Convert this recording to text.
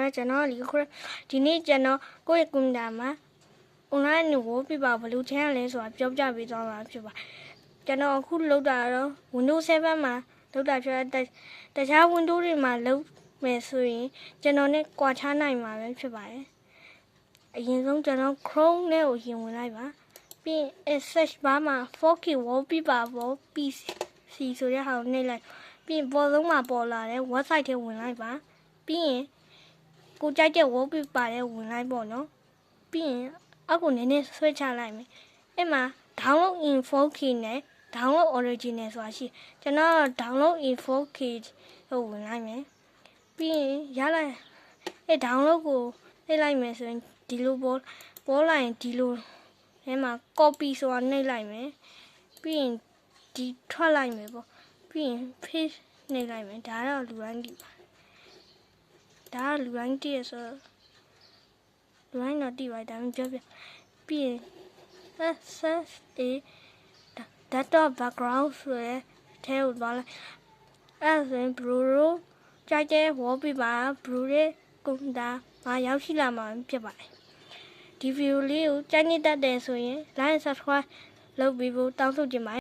ပါတယ်ကျွန်တော်ဒီခုဒီနေ့ကျွန်တော်ကိုယ့်ရဲ့ကွန်ပျူတာမှာ online ကို wallpaper ဘယ်လိုချမ်းရလဲဆိုတာပြောပြပေးသွားမှာဖြစ်ပါတယ်ကျွန်တော်အခုလုပ်တာတော့ Windows 7 မှာလုပ်တာဖြစ်တဲ့တခြား Windows တွေမှာလုပ်မယ်ဆိုရင်ကျွန်တော်နဲ့ကွာခြားနိုင်မှာပဲဖြစ်ပါတယ်အရင်ဆုံးကျွန်တော် Chrome နဲ့ကိုရင်ဝင်လိုက်ပါပြီးရင် search bar မှာ 4K wallpaper ပေါ် PC ဆိုတဲ့ဟာကိုနှိပ်လိုက်ပြီးရင်ပေါ်ဆုံးမှာပေါ်လာတဲ့ website ထဲဝင်လိုက်ပါပြီးရင်ကိုကြိုက်တဲ့ wallpaper ထဲဝင်လိုက်ပေါ့နော်ပြီးရင်အောက်ကိုနည်းနည်းဆွဲချလိုက်မယ်အဲ့မှာ download in 4K နဲ့ download original ဆိုတာရှိကျွန်တော် download in 4K ကိုဝင်လိုက်မယ်ပြီးရင်ရလိုက်အဲ့ download ကိုနှိပ်လိုက်မယ်ဆိုရင်ဒီလိုပေါ်လာရင်ဒီလိုထဲမှာ copy ဆိုတာနှိပ်လိုက်မယ်ပြီးရင်ဒီထွက်လိုက်မယ်ပေါ့ပြီးရင် paste နှိပ်လိုက်မယ်ဒါတော့လူတိုင်းကြည့်ပါဒါကလူတိုင်းကြည့်ရဆိုလူတိုင်းတော့ကြည့်ပါဒါမှပြောပြပြီးရင် access a data background ဆိုရဲထဲကိုသွားလိုက်အဲ့ဆိုရင် blue ကြိုက်တဲ့ wallpaper blue ရဲ့ကွန်ပျူတာမှာရောက်ရှိလာမှာဖြစ်ပါတယ်ဒီ view လေးကိုကြိုက်နေတတ်တယ်ဆိုရင် like and subscribe လုပ်ပြီးဖို့တောင်းဆိုချင်ပါတယ်